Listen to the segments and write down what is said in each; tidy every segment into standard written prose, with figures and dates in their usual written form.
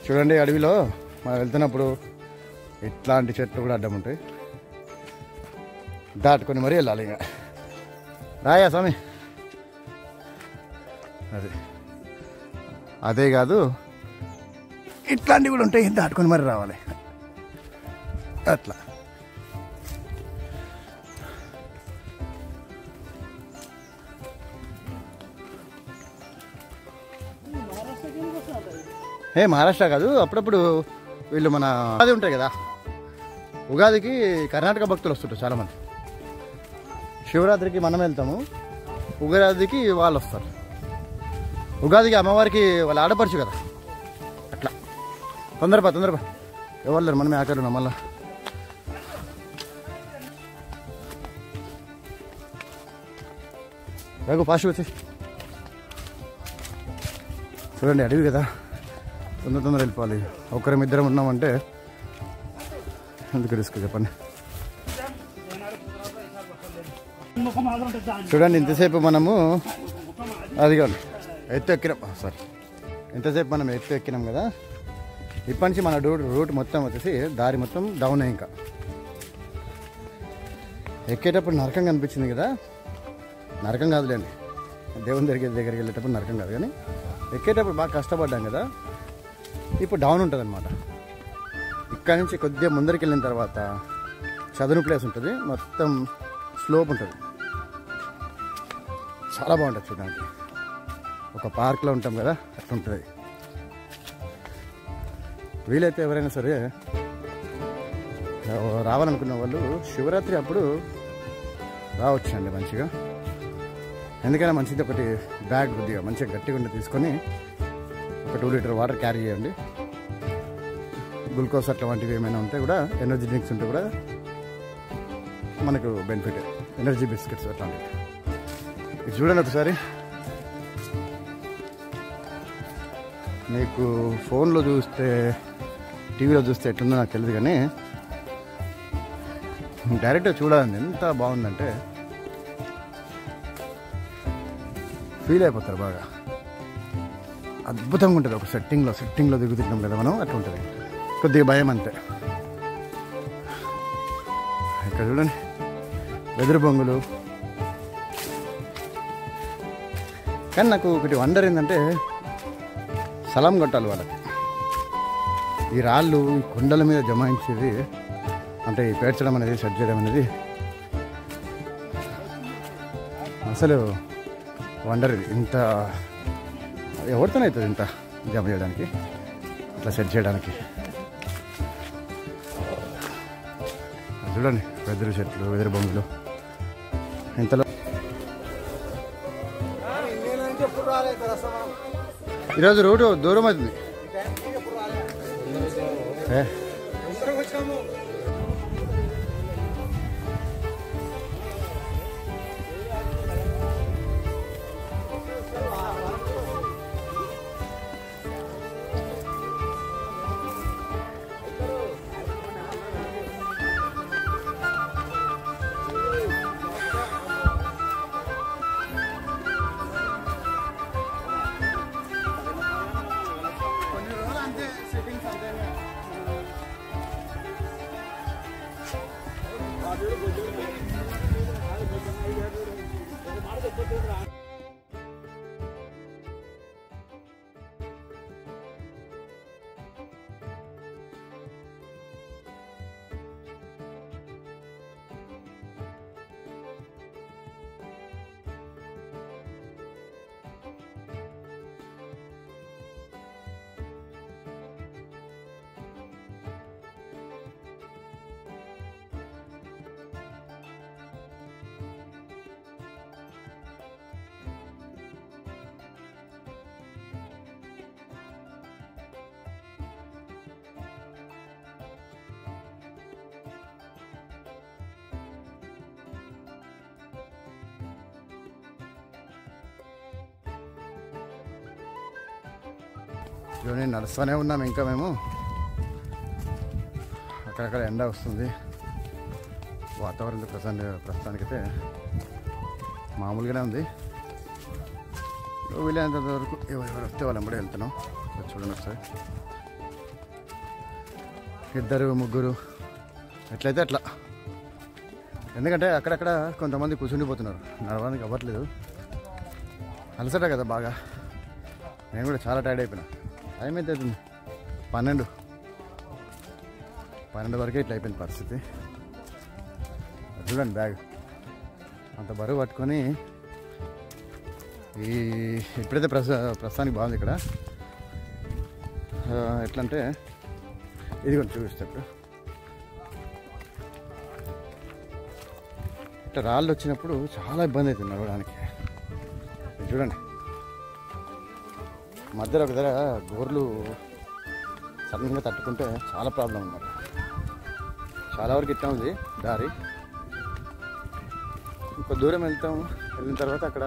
చూడండి అడవిలో మనం వెళ్తున్నప్పుడు ఇట్లాంటి చెట్లు కూడా అడ్డం ఉంటాయి, దాటుకొని మరీ వెళ్ళాలి. ఇంకా రాయా స్వామి. అదే కాదు, ఇట్లాంటివి కూడా ఉంటాయి, దాటుకొని మరీ రావాలి. అట్లా మహారాష్ట్ర కాదు, అప్పుడప్పుడు వీళ్ళు మన ఉగాది ఉంటాయి కదా, ఉగాదికి కర్ణాటక భక్తులు వస్తుంటారు చాలామంది. శివరాత్రికి మనం వెళ్తాము, ఉగాదికి వాళ్ళు వస్తారు. ఉగాదికి అమ్మవారికి వాళ్ళు ఆడపడుచు కదా, అట్లా. తొందరపా ఎవరు లేరు, మనమే ఆకలి ఉన్నాం. మళ్ళా రఘు ఫాస్ట్ వచ్చి చూడండి, అడవి కదా, తొందర వెళ్ళిపోవాలి. ఒకరిద్దరం ఉన్నామంటే ఎందుకు రిస్క్ చెప్పండి. చూడండి ఇంతసేపు మనము అదిగా ఎత్తు ఎక్కినాం, సారీ ఇంతసేపు మనం ఎత్తు ఎక్కినాం కదా. ఇప్పటి నుంచి మన రూట్ మొత్తం వచ్చేసి దారి మొత్తం డౌన్. ఇంకా ఎక్కేటప్పుడు నరకం కనిపించింది కదా, నరకం కాదులేండి, దేవుని దగ్గరికి వెళ్ళేటప్పుడు నరకం కాదు, కానీ ఎక్కేటప్పుడు బాగా కష్టపడ్డాం కదా. ఇప్పుడు డౌన్ ఉంటుంది అనమాట. ఇక్కడ నుంచి కొద్దిగా ముందరికి వెళ్ళిన తర్వాత చదును ప్లేస్ ఉంటుంది, మొత్తం స్లోప్ ఉంటుంది, చాలా బాగుంటుంది చూడడానికి. ఒక పార్క్లో ఉంటాం కదా అట్లా ఉంటుంది. వీలైతే ఎవరైనా సరే రావాలనుకున్న వాళ్ళు శివరాత్రి అప్పుడు రావచ్చండి మంచిగా. ఎందుకైనా మంచిది ఒకటి బ్యాగ్ కొద్దిగా మంచిగా గట్టిగా ఉండి తీసుకొని ఒక 2 లీటర్ వాటర్ క్యారీ చేయండి. గ్లూకోజ్ అట్లా వంటివి ఏమైనా ఉంటే కూడా, ఎనర్జీ డ్రింక్స్ ఉంటే కూడా మనకు బెనిఫిట్. ఎనర్జీ బిస్కెట్స్ అట్లాంటివి. ఇది చూడండి ఒకసారి. మీకు ఫోన్లో చూస్తే, టీవీలో చూస్తే ఎట్లుందో నాకు తెలియదు, కానీ డైరెక్ట్గా చూడాలండి. ఎంత బాగుందంటే ఫీల్ అయిపోతారు బాగా. అద్భుతంగా ఉంటుంది. ఒక సెట్టింగ్లో దిగుతున్నాం కదా మనం, అట్లా ఉంటుంది. కొద్దిగా భయం అంతే. ఇక్కడ చూడండి వెదురు బొంగులు. కానీ నాకు ఒకటి వండర్ ఏంటంటే, సలాం కొట్టాలి వాళ్ళకి. ఈ రాళ్ళు ఈ కొండల మీద జమాయించేది, అంటే ఈ పేర్చడం అనేది, సెట్ చేయడం అనేది అసలు వండర్. ఇది ఇంత ఎవరితోనే అవుతుంది ఇంత జమ చేయడానికి, ఇట్లా సెట్ చేయడానికి. చూడండి వెదురు చెట్లు, వెదురు బొమ్మలు. ఇంతలో ఈరోజు రోడ్డు దూరం అవుతుంది. చూడండి నడుస్తూనే ఉన్నాం ఇంకా మేము. అక్కడక్కడ ఎండ వస్తుంది. వాతావరణం ప్రస్తుతానికైతే మామూలుగానే ఉంది. వీలైనంత వరకు ఎవరు వస్తే వాళ్ళంబడే వెళ్తున్నాం. చూడండి ఒకసారి. ఇద్దరు ముగ్గురు ఎట్లయితే అట్లా. ఎందుకంటే అక్కడక్కడ కొంతమంది కూర్చుండిపోతున్నారు, నడవడానికి అవ్వట్లేదు. అలసట కదా బాగా. నేను కూడా చాలా టైర్డ్ అయిపోయినా. టైం అయితే అవుతుంది 12 వరకే ఇట్లా అయిపోయింది పరిస్థితి. చూడండి బ్యాగ్ అంత బరువు పట్టుకొని. ఇప్పుడైతే ప్రస్తుతానికి బాగుంది ఇక్కడ. ఎట్లా అంటే ఇది కొంచెం చూపిస్తే ఇప్పుడు ఇట్లా రాళ్ళు వచ్చినప్పుడు చాలా ఇబ్బంది అవుతుంది నడవడానికి. చూడండి మధ్యలో ఒక దగ్గర గోర్లు సడన్గా తట్టుకుంటే చాలా ప్రాబ్లం అన్నమాట. చాలా వరకు ఇట్లా ఉంది దారి. ఇంకో దూరం వెళ్ళిన తర్వాత అక్కడ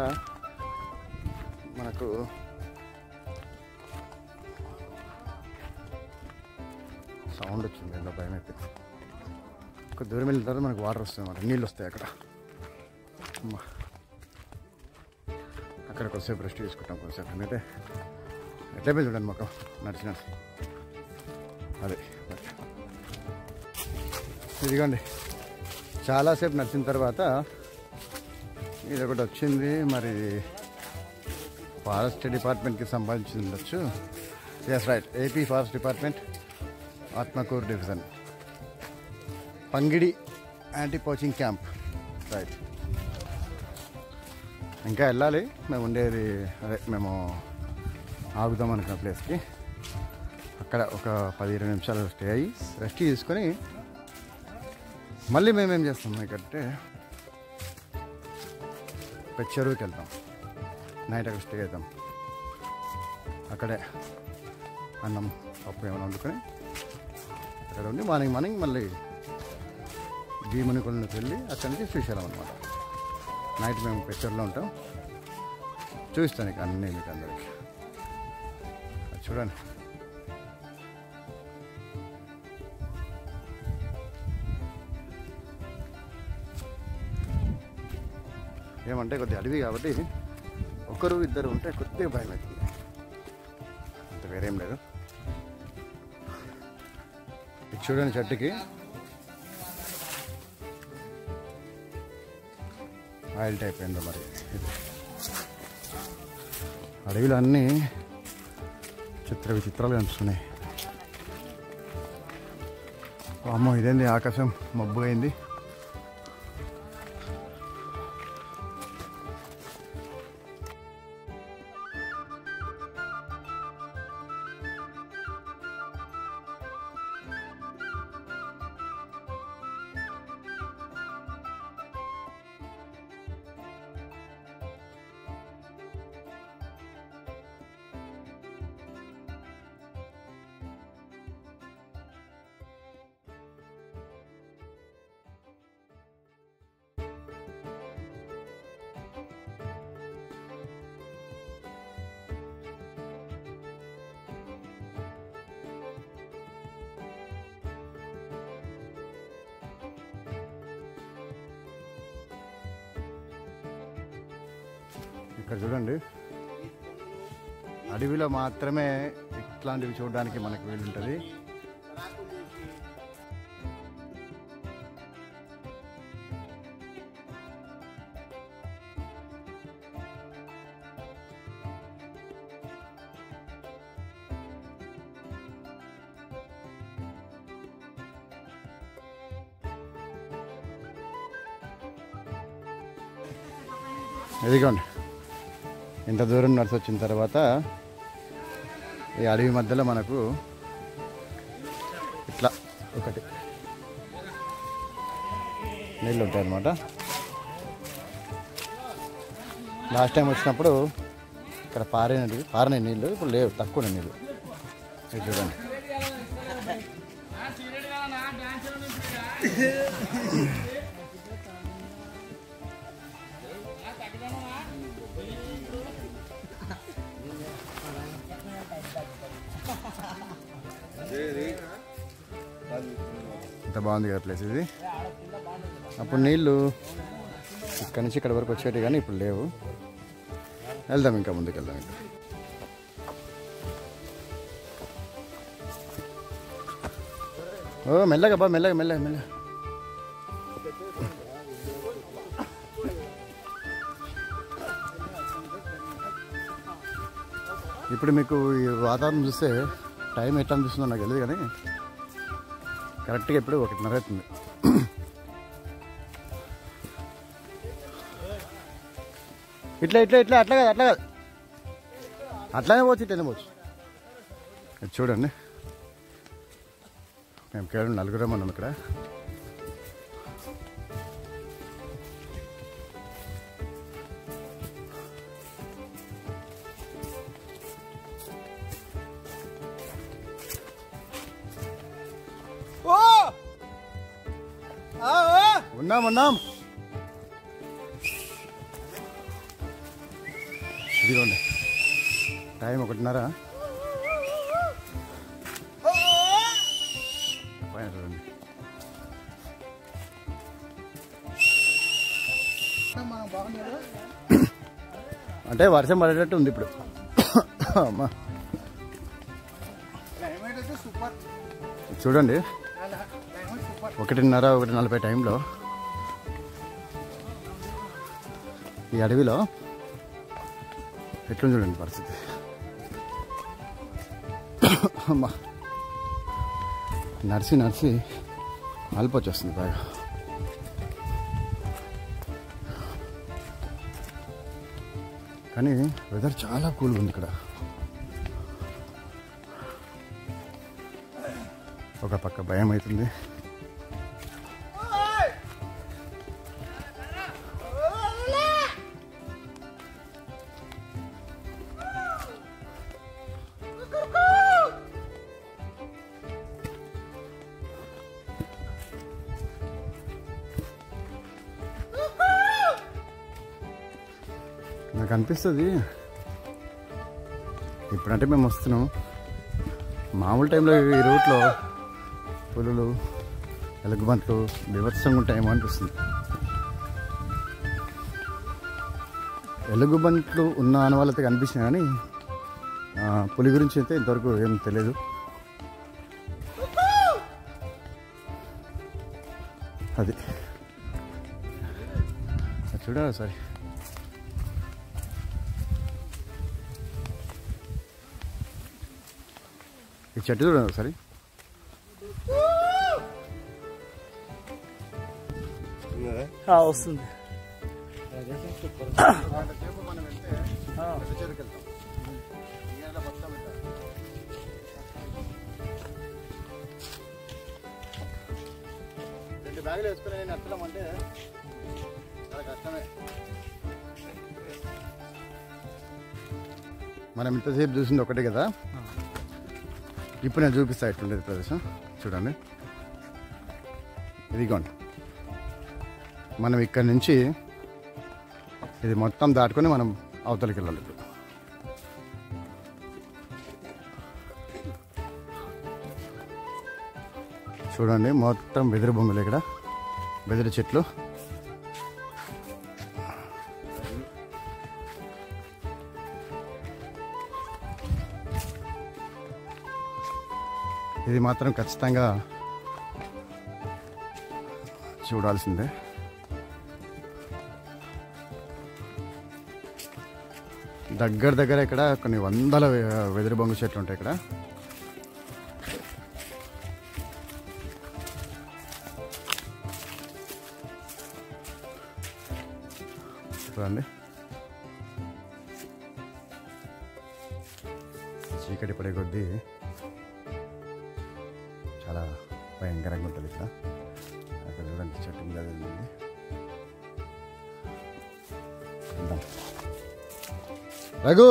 మనకు సౌండ్ వచ్చింది, ఎలా భయం అయిపోయింది. ఒక దూరం వెళ్ళిన తర్వాత మనకు వాటర్ వస్తుంది అన్నమాట, నీళ్ళు వస్తాయి అక్కడ. అక్కడ కొద్దిసేపు రెస్ట్ తీసుకుంటాం కొద్దిసేపు. ఎందుకంటే ఎట్లయిపోయింది చూడండి మాకు నడిచి అదే. ఇదిగోండి చాలాసేపు నడిచిన తర్వాత ఇది ఒకటి వచ్చింది. మరి ఫారెస్ట్ డిపార్ట్మెంట్కి సంబంధించి ఉండొచ్చు. Yes right, AP forest department Atmakur division Pangidi anti poaching camp. Right, ఇంకా వెళ్ళాలి. మేము ఉండేది అదే, మేము ఆగుదాం అనుకున్న ప్లేస్కి. అక్కడ ఒక 10-20 నిమిషాలు స్టే అయ్యి రెస్ట్ తీసుకొని మళ్ళీ మేమేం చేస్తాం ఇక్కడంటే చెరువుకి వెళ్తాం. నైట్ అక్కడ స్టే అవుతాం. అక్కడే అన్నం పప్పు ఏమైనా వండుకొని అక్కడ ఉండి మార్నింగ్ మళ్ళీ భీమునికొండకి వెళ్ళి అక్కడి నుంచి శ్రీశైలం అనమాట. నైట్ మేము పెచ్చర్లో ఉంటాం. చూపిస్తాను ఇక అన్నీ మీకు అందరికి. చూడండి ఏమంటే కొద్దిగా అడవి కాబట్టి ఒకరు ఇద్దరు ఉంటే కొద్దిగా భయం అవుతుంది, అంత వేరేం లేదు. చూడండి చెట్టుకి ఆయిల్ టైప్ అయిందో మరి. అడవిలో అన్నీ విచిత్రాలు కనిపిస్తున్నాయి. అమ్మో ఇదేంది ఆకాశం మబ్బు అయింది. ఇక్కడ చూడండి అడవిలో మాత్రమే ఇట్లాంటివి చూడడానికి మనకు వీలుంటుంది. ఇదిగోండి ఇంత దూరం నడిచి వచ్చిన తర్వాత ఈ అడవి మధ్యలో మనకు ఇట్లా ఒకటి నీళ్ళు ఉంటాయి అన్నమాట. లాస్ట్ టైం వచ్చినప్పుడు ఇక్కడ పారిన నీళ్ళు ఇప్పుడు లేవు, తక్కువ నీళ్ళు. ఇది చూడండి ఎంత బాగుంది కదా ప్లేస్ ఇది. అప్పుడు నీళ్ళు ఇక్కడి నుంచి ఇక్కడ వరకు వచ్చేటి కానీ ఇప్పుడు లేవు. వెళ్దాం ఇంకా ముందుకు వెళ్దాం. ఇంకా ఓ మెల్లగా బా, మెల్లగా మెల్లగా మెల్లగా. ఇప్పుడు మీకు ఈ వాతావరణం చూస్తే టైం ఎట్లా అనిపిస్తుందో నాకు తెలియదు, కానీ కరెక్ట్గా ఇప్పుడు 1:30 అవుతుంది. ఇట్లా ఇట్లా ఇట్లా అట్లా కాదు, అట్లా కాదు, అట్లానే పోవచ్చు, ఇట్లనే పోవచ్చు. ఇది చూడండి, మేము కేవలం 4 ఉన్నాం ఇక్కడ. ఉన్నాం. ఇదిగోండి టైం 1:30. పైన చూడండి. అంటే వర్షం పడేటట్టు ఉంది ఇప్పుడు. అమ్మా చూడండి, 1:30, 1:40 టైంలో ఈ అడవిలో ఎట్లా చూడండి పరిస్థితి. అమ్మా నడిచి అల్పొచ్చేస్తుంది బాగా. కానీ వెదర్ చాలా కూల్గా ఉంది ఇక్కడ. ఒక పక్క భయం అవుతుంది. నాకు అనిపిస్తుంది ఇప్పుడంటే మేము వస్తున్నాం, మామూలు టైంలో ఈ రూట్లో పులులు, ఎలుగుబంట్లు బీభత్సంగా ఉంటాయేమో అనిపిస్తుంది. ఎలుగుబంట్లు ఉన్న ఆనవాళ్ళతో కనిపించినా కానీ పులి గురించి అయితే ఇంతవరకు ఏం తెలియదు. అది చూడాలి సరే. ఈ చెట్టు చూడండి ఒకసారి. వస్తుంది. రెండు బ్యాగులు వేసుకుని నేను ఎత్తడం అంటే చాలా కష్టమే. మనం ఇంతసేపు చూసింది ఒకటే కదా, ఇప్పుడు నేను చూపిస్తా ఎట్లుండేది ప్రదేశం. చూడండి, ఇదిగోండి. మనం ఇక్కడ నుంచి ఇది మొత్తం దాటుకొని మనం అవతలికి వెళ్ళాలి. ఇప్పుడు చూడండి, మొత్తం బెదిరి బొంగులు, ఇక్కడ బెదిరి చెట్లు. ఇది మాత్రం ఖచ్చితంగా చూడాల్సిందే. దగ్గర ఇక్కడ కొన్ని వందల వెదురు బొంగు చెట్లు ఉంటాయి ఇక్కడ. చూడండి, చీకటి పడే కొద్దీ చాలా భయంకరంగా ఉంటుంది ఇక్కడ. అక్కడ చూడండి చెట్టు మీద ఉంది. రఘు,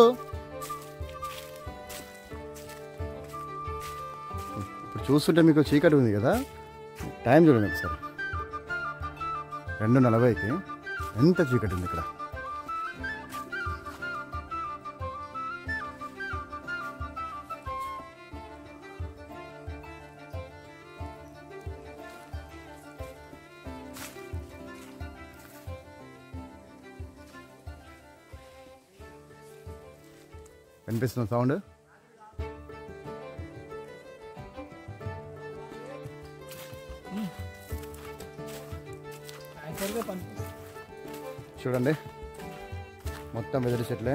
ఇప్పుడు చూస్తుంటే మీకు చీకటి ఉంది కదా, టైం చూడండి ఒకసారి. 2:40కి ఎంత చీకటి ఉంది ఇక్కడ. వినిపిస్తుంది సౌండ్. చూడండి మొత్తం వెదురు చెట్లే.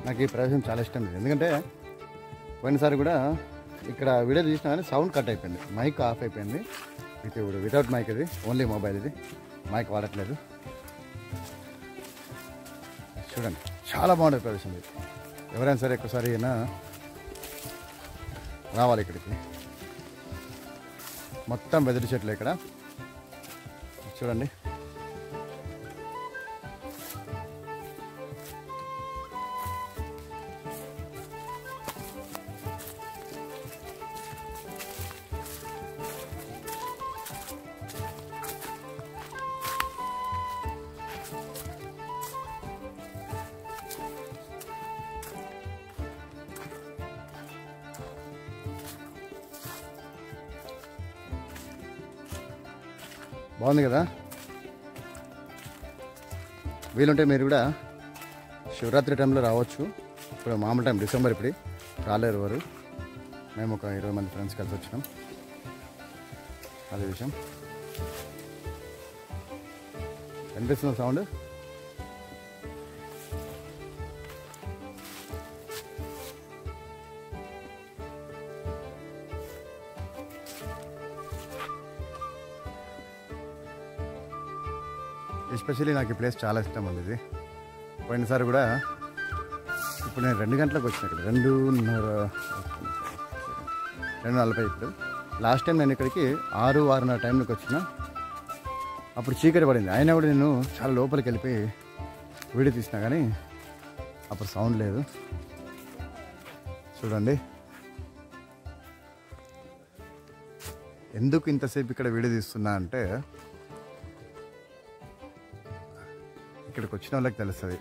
నాకు ఈ ప్రదేశం చాలా ఇష్టం లేదు, ఎందుకంటే పోయినసారి కూడా ఇక్కడ వీడియో తీసినా కానీ సౌండ్ కట్ అయిపోయింది, మైక్ ఆఫ్ అయిపోయింది. ఇప్పుడు వితౌట్ మైక్, ఇది ఓన్లీ మొబైల్, ఇది మైక్ వాడట్లేదు. చూడండి చాలా బాగుంటుంది ప్రదేశం ఇది. ఎవరైనా సరే ఒక్కసారి అయినా రావాలి ఇక్కడికి. మొత్తం వెదురు చెట్లు ఇక్కడ చూడండి. బాగుంది కదా. వీలుంటే మీరు కూడా శివరాత్రి టైంలో రావచ్చు. ఇప్పుడు మామూలు టైం డిసెంబర్, ఇప్పుడు రాలేరు వారు. మేము ఒక 20 మంది ఫ్రెండ్స్ కలిసి వచ్చినాం. అదే విషయం. కనిపిస్తున్న సౌండ్ ఎస్పెషల్లీ నాకు ఈ ప్లేస్ చాలా ఇష్టం ఉంది. ఇది పోయినసారి కూడా, ఇప్పుడు నేను 2 గంటలకు వచ్చిన ఇక్కడ, 2:40 ఇప్పుడు. లాస్ట్ టైం నేను ఇక్కడికి 6-6:30 టైంలోకి వచ్చిన. అప్పుడు చీకటి పడింది, అయినా కూడా నేను చాలా లోపలికి వెళ్ళిపోయి వీడియో తీసినా కానీ అప్పుడు సౌండ్ లేదు. చూడండి ఎందుకు ఇంతసేపు ఇక్కడ వీడియో తీస్తున్నా అంటే, ఇక్కడికి వచ్చిన వాళ్ళకి తెలుస్తుంది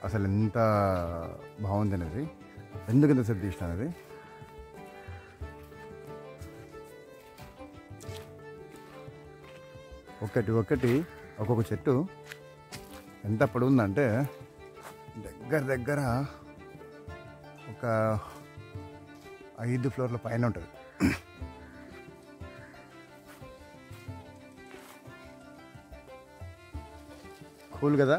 అసలు ఎంత బాగుంది అనేది, ఎందుకు ఇంతసేపు తీసిన అనేది. ఒక్కొక్క చెట్టు ఎంత పొడవుందంటే దగ్గర ఒక 5 ఫ్లోర్ల పైన ఉంటుంది. కూల్ కదా.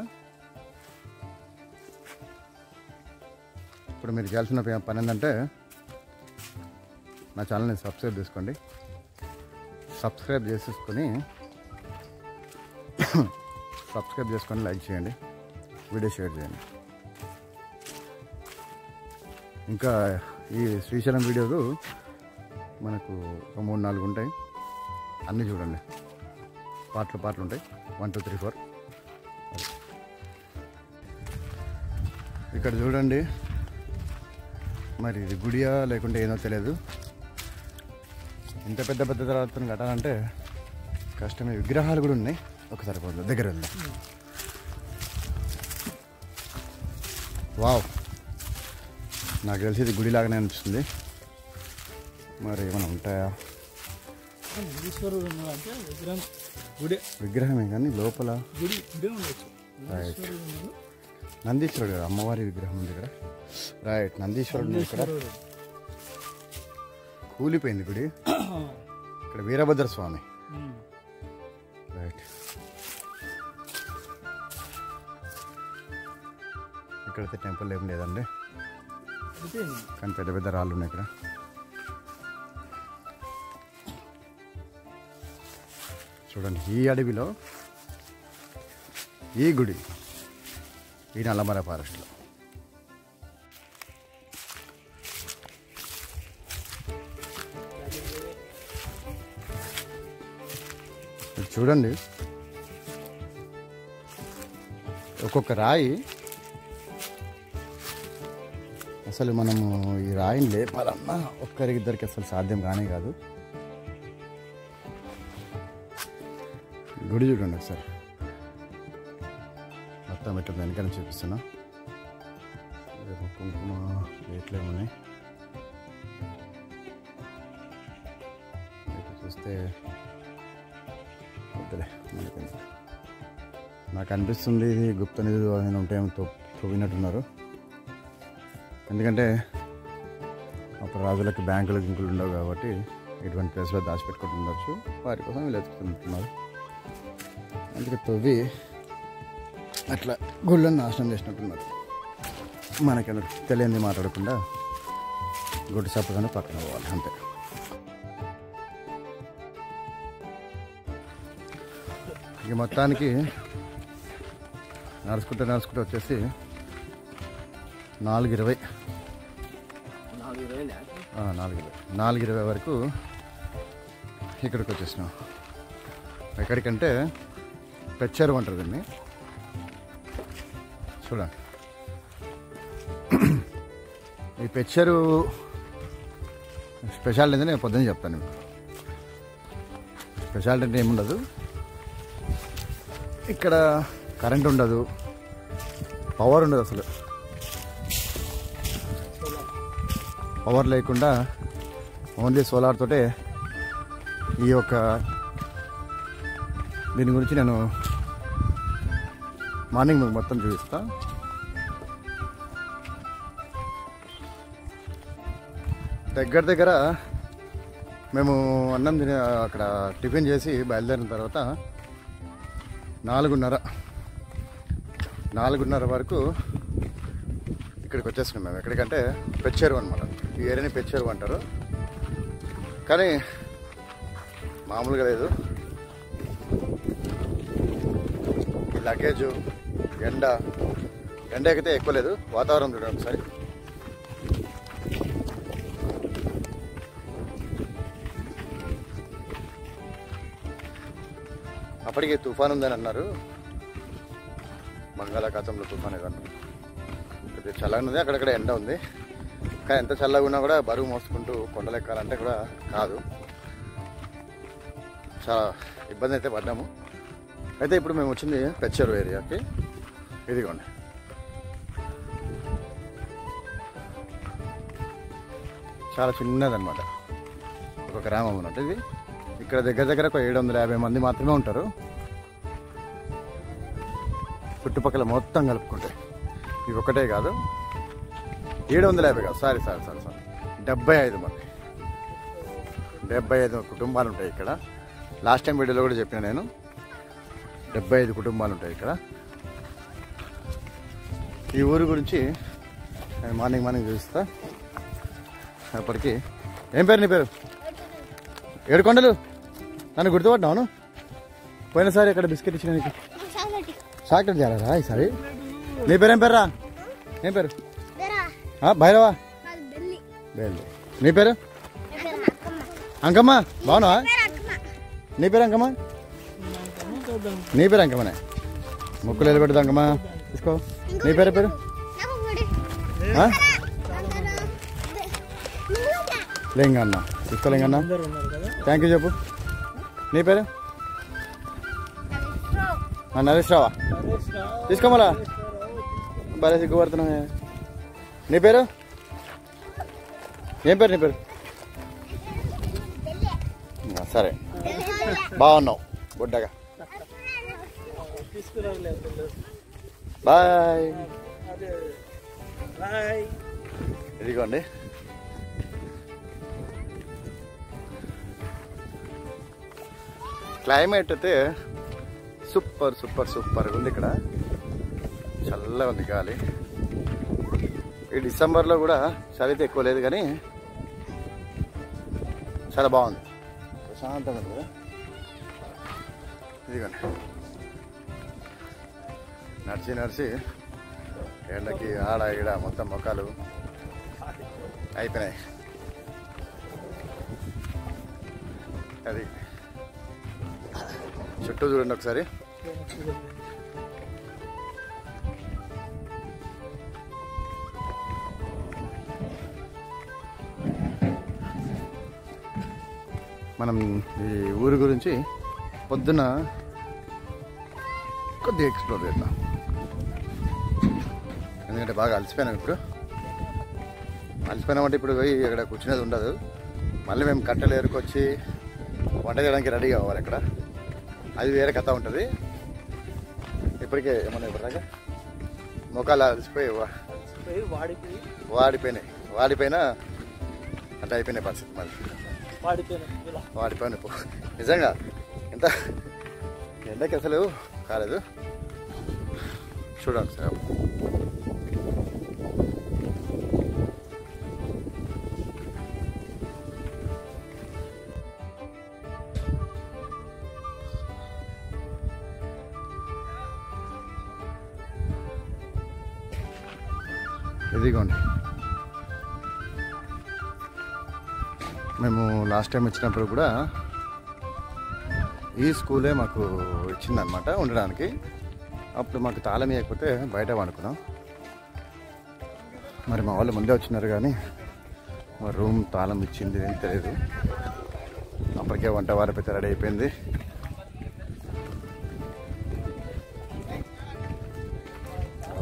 ఇప్పుడు మీరు చేయాల్సిన పని ఏంటంటే, నా ఛానల్ని సబ్స్క్రైబ్ చేసుకోండి. సబ్స్క్రైబ్ చేసుకొని లైక్ చేయండి, వీడియో షేర్ చేయండి. ఇంకా ఈ శ్రీశైలం వీడియోలు మనకు ఒక 3-4 ఉంటాయి, అన్నీ చూడండి. పాటలు ఉంటాయి, 1 2 3 4. ఇక్కడ చూడండి, మరి ఇది గుడియా లేకుంటే ఏదో తెలియదు. ఇంత పెద్ద తర్వాత కట్టాలంటే కష్టమే. విగ్రహాలు కూడా ఉన్నాయి, ఒకసారి దగ్గర వెళ్దాం. వావ్, నాకు తెలిసి ఇది గుడిలాగానే అనిపిస్తుంది. మరి ఏమైనా ఉంటాయా? విగ్రహమే కానీ లోపల రైట్. నందీశ్వరుడు, అమ్మవారి విగ్రహం ఉంది ఇక్కడ. రైట్, నందీశ్వరుడు ఇక్కడ. కూలిపోయింది గుడి. ఇక్కడ వీరభద్ర స్వామి. రైట్, ఇక్కడైతే టెంపుల్ ఏం లేదండి, కానీ పెద్ద పెద్ద రాళ్ళు ఉన్నాయి ఇక్కడ. చూడండి, ఈ అడవిలో ఈ గుడి, ఈ నల్లమల ఫారెస్ట్లో. చూడండి, ఒక్కొక్క రాయి, అసలు మనము ఈ రాయిని లేపాలన్నా ఒక్కరిద్దరికి అసలు సాధ్యం కానే కాదు. గుడి చూడండి ఒకసారి, మొత్తం ఎట్లా వెనకాల చూపిస్తున్నా. కుంకుమ రేట్లే ఉన్నాయి. చూస్తే వద్దులే మనకి. నాకు అనిపిస్తుంది ఇది గుప్త నిధులు ఏమైనా ఉంటాయేమో తవ్వినట్టున్నారు. ఎందుకంటే అప్పుడు రాజులకు బ్యాంకులు గింకులు ఉండవు కాబట్టి ఇటువంటి ప్లేస్లో దాచిపెట్టుకుంటూ ఉండొచ్చు. వాటి కోసం వీళ్ళు ఎత్తుకుంటున్నారు. అందుకే తవ్వి అట్లా గుళ్ళని నాశనం చేసినట్టున్నారు. మనకి తెలియంది మాట్లాడకుండా గుడ్డు చెప్పగానే పక్కన పోవాలి అంతే. ఇక మొత్తానికి నడుచుకుంటూ వచ్చేసి 4:20 4:20 వరకు ఇక్కడికి వచ్చేసినాం. ఎక్కడికంటే పెచ్చెరువు అంటారు దీన్ని. చూడండి, ఈ పెచ్చెరువు స్పెషాలిటీ అంటే నేను పొద్దున్న చెప్తాను మీకు. స్పెషాలిటీ అంటే ఏముండదు, ఇక్కడ కరెంట్ ఉండదు, పవర్ ఉండదు. అసలు పవర్ లేకుండా ఓన్లీ సోలార్ తోటే ఈ యొక్క దీని గురించి నేను మార్నింగ్ మీకు మొత్తం చూపిస్తా. దగ్గర మేము అన్నం తినే అక్కడ టిఫిన్ చేసి బయలుదేరిన తర్వాత 4:30 వరకు ఇక్కడికి వచ్చేసుకున్నాం. మేము ఎక్కడికంటే పెచ్చెరువు అనమాట. ఈ ఏరియాని పెచ్చెరువు అంటారు, కానీ మామూలుగా లేదు. ఈ లగేజు ఎండ ఎక్కితే ఎక్కువ లేదు. వాతావరణం చూడండి ఒకసారి. అప్పటికి తుఫాన్ ఉందని అన్నారు, బంగాళాఖాతంలో తుఫాన్ ఏదన్నారు. కొద్దిగా చల్లగా ఉంది, అక్కడక్కడ ఎండ ఉంది. కానీ ఎంత చల్లగా ఉన్నా కూడా బరువు మోసుకుంటూ కొండలు ఎక్కాలంటే కూడా కాదు. చాలా ఇబ్బంది అయితే పడ్డాము. అయితే ఇప్పుడు మేము వచ్చింది పెచ్చెరువు ఏరియాకి. ఇదిగోండి, చాలా చిన్నదన్నమాట, ఒక గ్రామం అన్నట్టు ఇది. ఇక్కడ దగ్గర ఒక 750 మంది మాత్రమే ఉంటారు. చుట్టుపక్కల మొత్తం కలుపుకుంటే ఇవి ఒకటే కాదు, 750 కాదు, సారీ 75 మంది, 75 కుటుంబాలు ఉంటాయి ఇక్కడ. లాస్ట్ టైం వీడియోలో కూడా చెప్పిన నేను, 75 కుటుంబాలు ఉంటాయి ఇక్కడ. ఈ ఊరు గురించి నేను మార్నింగ్ చూస్తా. అప్పటికి ఏం పేరు నీ పేరు? ఏడుకొండలు. నన్ను గుర్తుపడ్డావును? పోయినసారి ఇక్కడ బిస్కెట్ ఇచ్చిన నీకు చాక్లెట్ చేయాలరా ఈసారి. నీ పేరు ఏం పేరు రా? ఏం పేరు? భైరవా. బేల్లి. నీ పేరు? అంకమ్మ. బాగున్నావా? నీ పేరు అంకమ్మ? నీ పేరు అంకమ్మనే. ముక్కులు వెళ్ళబెట్టదు అంకమ్మ, తీసుకో. నీ పేరు లింగన్న. తీసుకో లింగన్న. థ్యాంక్ యూ చెప్పు. నీ పేరు? నరేష్ రావా? తీసుకోమలా. భలే సిగ్గుపడుతున్నావు. నీ పేరు ఏం పేరు? నీ పేరు? సరే, బాగున్నావు బుడ్డగా. బాయ్. ఇదిగోండి, క్లైమేట్ అయితే సూపర్ ఉంది. ఇక్కడ చల్లగా ఉంది గాలి. ఈ డిసెంబర్లో కూడా చలి అయితే ఎక్కువ లేదు, కానీ చాలా బాగుంది, ప్రశాంతంగా ఉంది కదా. ఇదిగోండి, నడిచి ఎండకి ఆడ ఈడ మొత్తం మొక్కలు అయిపోయినాయి. అది చుట్టూ చూడండి ఒకసారి. మనం ఈ ఊరి గురించి పొద్దున కొద్దిగా ఎక్స్ప్లోర్ చేద్దాం, ఎందుకంటే బాగా అలసిపోయినాం. అలసిపోయినామంటే ఇప్పుడు పోయి ఇక్కడ కూర్చునేది ఉండదు. మళ్ళీ మేము కట్టెలు ఏరుకొచ్చి వంట చేయడానికి రెడీ కావాలి. ఇక్కడ అది వేరే కథ ఉంటుంది. ఇప్పటికే ఏమన్నా ఇప్పటిదాకా మొక్కలు అలసిపోయి వాడిపోయినా అంటే అయిపోయినాయి పరిస్థితి మరి వాడిపోయాను ఇప్పుడు నిజంగా ఎంత ఎండకి అసలు కాలేదు చూడండి సార్. ఇదిగోండి మేము లాస్ట్ టైం వచ్చినప్పుడు కూడా ఈ స్కూలే మాకు ఇచ్చిందనమాట ఉండడానికి. అప్పుడు మాకు తాళం ఇవ్వకపోతే బయట వండుకున్నాం. మరి మా వాళ్ళు ముందే వచ్చినారు కానీ మా రూమ్ తాళం ఇచ్చింది ఏం తెలియదు. అప్పటికే వంట వారిపోతే రెడీ అయిపోయింది.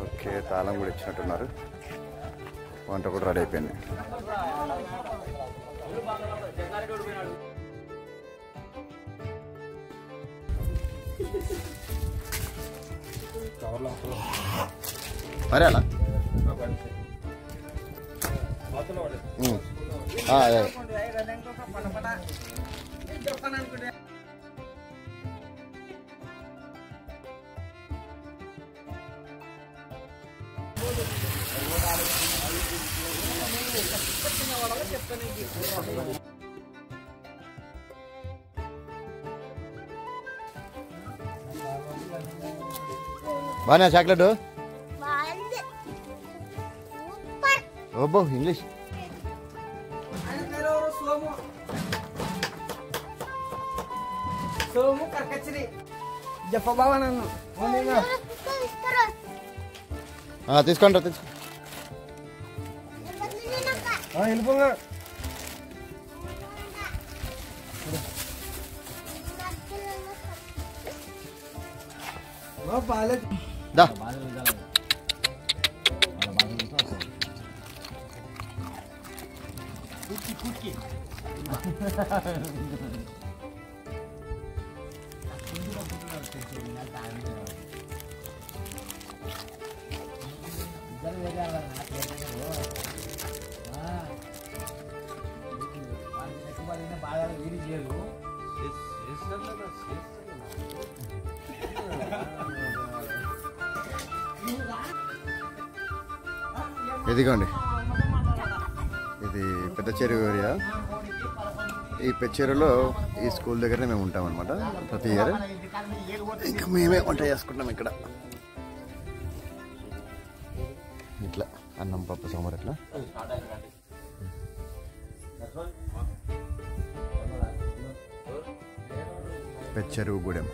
ఓకే తాళం కూడా ఇచ్చినట్టున్నారు. వంట కూడా రెడీ అయిపోయింది. మరి అలా బాగా చాక్లెట్ ఓబో ఇంగ్లీష్ తీసుకోండి తీసుకో వెళ్ళిపోగా దా ఇదిగోండి ఇది పెద్ద చెరువు ఏరియా. ఈ పెద్ద చెరువులో ఈ స్కూల్ దగ్గరనే మేము ఉంటాం అనమాట ప్రతి ఇయర్. ఇంకా మేమే వంట చేసుకుంటాం ఇక్కడ. ఇట్లా అన్నం పప్పు సాంబార్ ఇట్లా పెద్ద చెరువు గూడెం.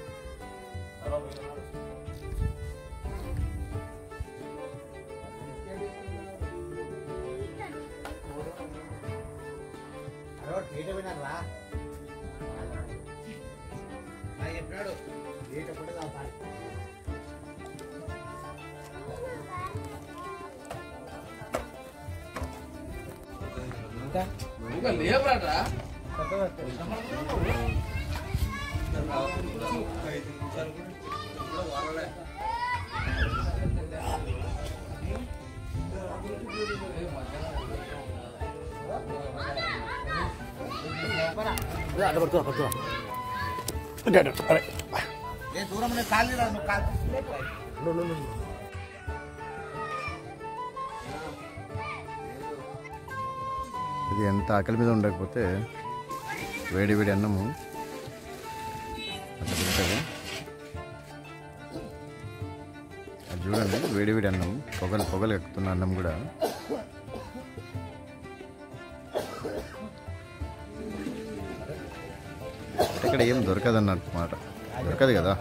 ఇది ఎంత ఆకలి మీద ఉండకపోతే వేడి వేడి అన్నము అట్లా తింటుంది. అది చూడండి వేడి వేడి అన్నం పొగలు ఎక్కుతున్న అన్నం కూడా ఇక్కడ ఏం దొరకదు అన్నట్టు మాట. దొరకదు కదా.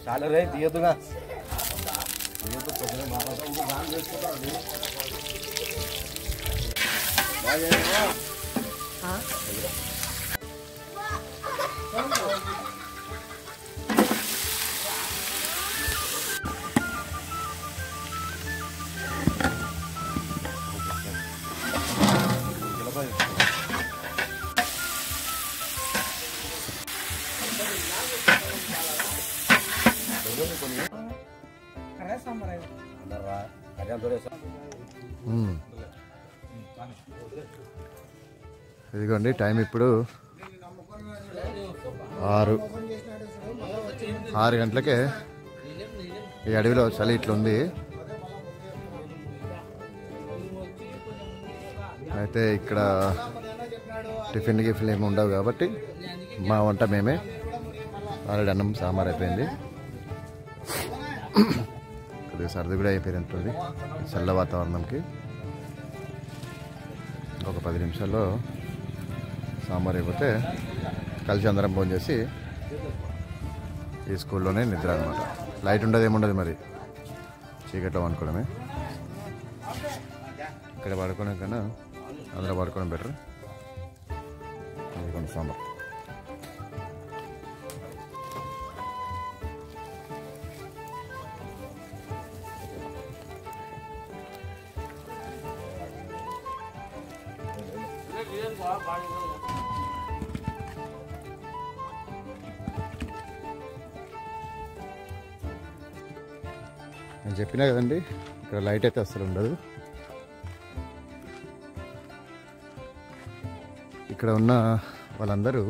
చాలా రే తీయదుగా ఇదిగోండి టైం ఇప్పుడు 6 గంటలకే. ఈ అడవిలో చలి ఇట్లుంది. అయితే ఇక్కడ టిఫిన్ గిఫిన్ ఏమి ఉండవు కాబట్టి మా వంట మేమే. ఆల్రెడీ అన్నం సాంబార్ అయిపోయింది. కొద్దిగా సర్ది కూడా అయిపోయినట్టుంది చల్ల వాతావరణంకి. ఒక 10 నిమిషాల్లో సాంబార్ అయిపోతే కలిసి అందరం ఫోన్ చేసి ఈ స్కూల్లోనే నిద్ర అనమాట. లైట్ ఉండదు ఏముండదు, మరి చీకట్లో అనుకోవడమే. ఇక్కడ పడుకోవడం కన్నా అందులో పడుకోవడం బెటర్. అది సాంబార్. నేను చెప్పినా కదండి, ఇక్కడ లైట్ అయితే అస్సలు ఉండదు. ఇక్కడ ఉన్న వాళ్ళందరూ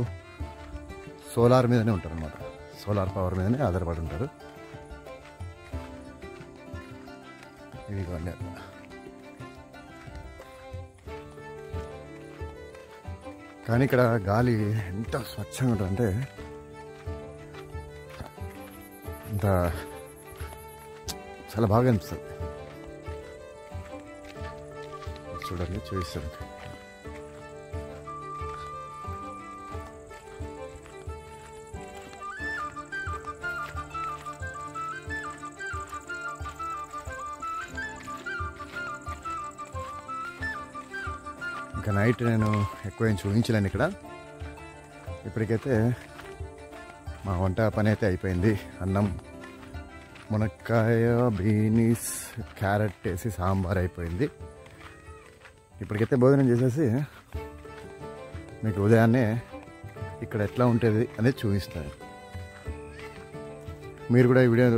సోలార్ మీదనే ఉంటారు అన్నమాట. సోలార్ పవర్ మీదనే ఆధారపడి ఉంటారు. ఇది కానీ ఇక్కడ గాలి ఎంత స్వచ్ఛంగా ఉంటుందంటే అంత చాలా బాగా అనిపిస్తుంది. చూడండి, చూపిస్తాను. ఇంకా నైట్ నేను ఎక్కువ ఏం చూపించలేను ఇక్కడ. ఇప్పటికైతే మా వంట పని అయితే అయిపోయింది. అన్నం, మునక్కాయ, బీనీస్, క్యారెట్ వేసి సాంబార్ అయిపోయింది. ఇప్పటికైతే భోజనం చేసేసి మీకు ఉదయాన్నే ఇక్కడ ఎట్లా ఉంటుంది అనేది చూపిస్తాను. మీరు కూడా ఈ వీడియో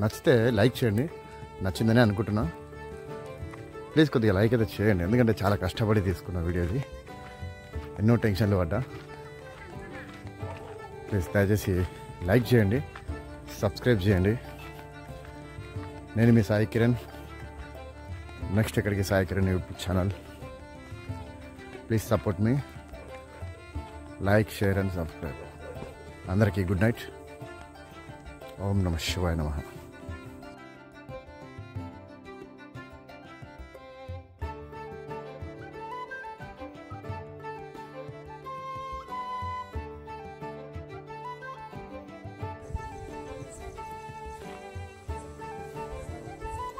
నచ్చితే లైక్ చేయండి. నచ్చిందని అనుకుంటున్నా. ప్లీజ్ కొద్దిగా లైక్ అయితే చేయండి, ఎందుకంటే చాలా కష్టపడి తీసుకున్న వీడియోది. ఎన్నో టెన్షన్లు పడ్డా. ప్లీజ్ దయచేసి లైక్ చేయండి, సబ్స్క్రైబ్ చేయండి. నేను మీ సాయి కిరణ్. నెక్స్ట్ ఎక్కడికి Sai Kiran YouTube channel. Please support me. Like, share and subscribe. అందరికీ గుడ్ నైట్. ఓం నమః శివాయ నమః.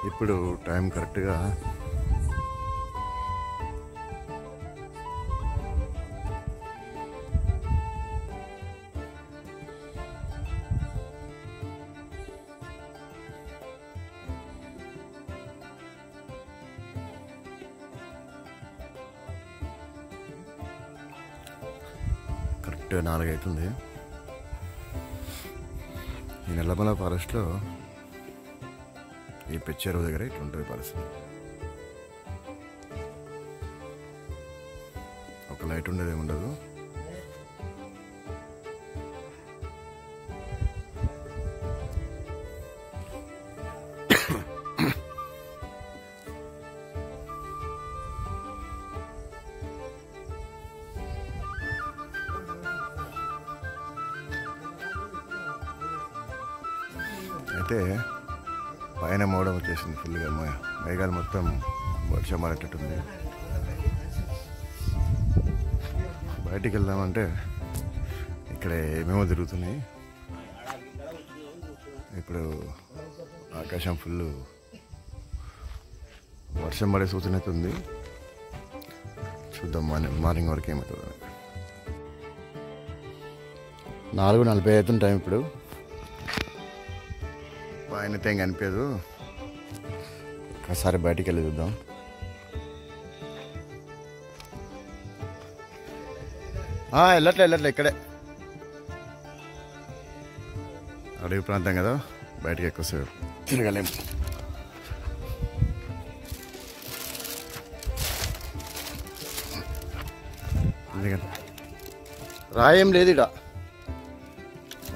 ఇప్పుడు టైం కరెక్ట్గా 4 అవుతుంది. ఈ నల్లమల ఫారెస్ట్లో ఈ పెచ్చెరువు దగ్గర ఇట్లుంటుంది పరిస్థితి. ఒక లైట్ ఉండేది ఉండదు. అయితే పైన మోడం వచ్చేసింది ఫుల్గా. మేఘాలు మొత్తం వర్షం పడేటట్టుంది. బయటికి వెళ్దామంటే ఇక్కడ ఏమేమో తిరుగుతున్నాయి. ఇప్పుడు ఆకాశం ఫుల్ వర్షం పడే సూచన అయితే ఉంది. చూద్దాం మార్నింగ్ వరకు ఏమవుతుంది. 4:40 అవుతుంది టైం. ఇప్పుడు పైన ఏం కనిపించదు. ఒకసారి బయటికి వెళ్ళి చూద్దాం. వెళ్ళట్లే ఇక్కడే అడవి ప్రాంతం కదా. బయటకి ఎక్కువసేపు తిరగలేము. ఎందుకంటే రాయేం లేదు ఇడ,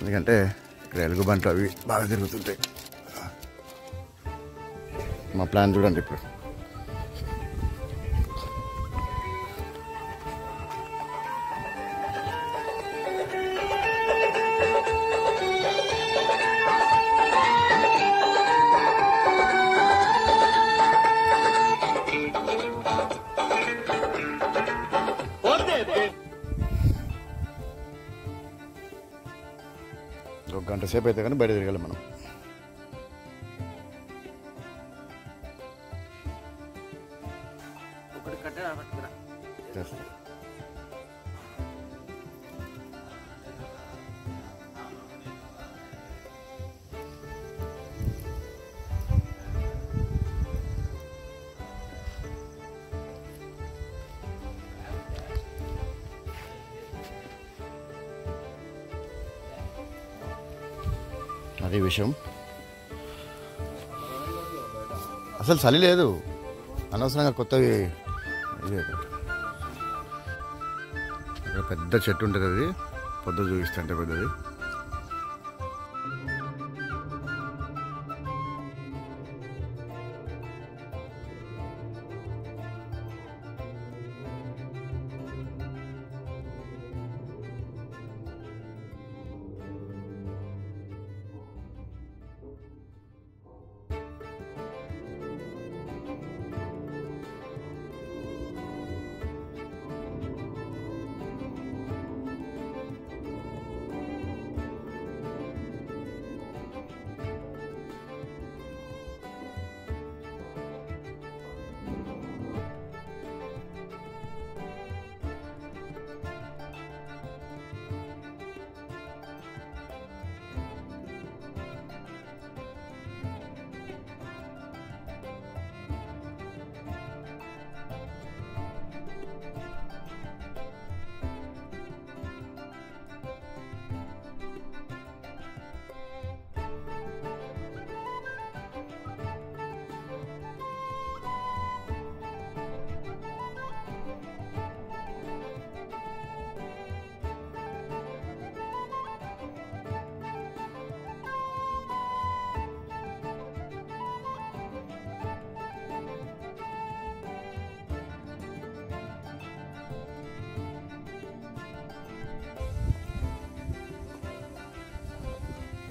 ఎందుకంటే ఇక్కడ ఎలుగుబంట్లు అవి బాగా తిరుగుతుంటాయి. మా ప్లాన్ చూడండి ఇప్పుడు. ఒక గంట సేపు అయితే కానీ బయట తిరగాలి మనం. అదే విషయం. అసలు చలి లేదు, అనవసరంగా కొత్తవి. ఇక్కడ పెద్ద చెట్టు ఉంటుంది, అది పొద్దు చూపిస్తుంటే పెద్దది.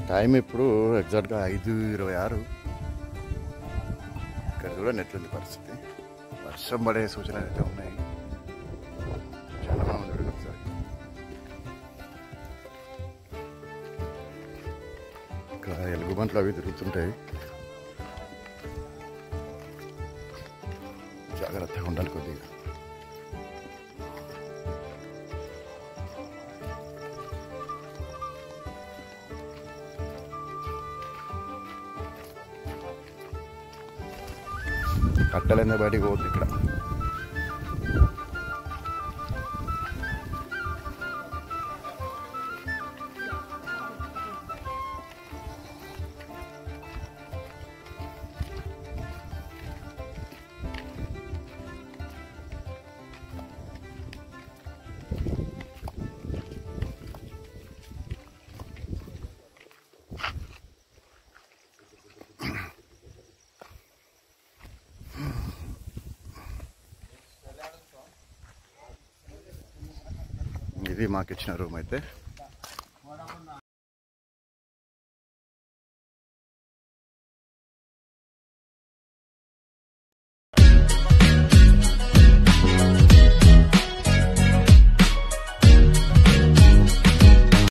టైం ఇప్పుడు ఎగ్జాక్ట్గా 5:26. ఇక్కడ కూడా నెట్లుంది పరిస్థితి. వర్షం పడే సూచనలు అయితే ఉన్నాయి. చాలా బాగుంది ఒకసారి. ఇక్కడ ఎలుగుబంట్లు అవి తిరుగుతుంటాయి, జాగ్రత్తగా ఉండాలి కొద్దిగా. కట్టలైన బయటికి పోతుంది ఇక్కడ. ఇది మాకు ఇచ్చిన రూమ్ అయితే.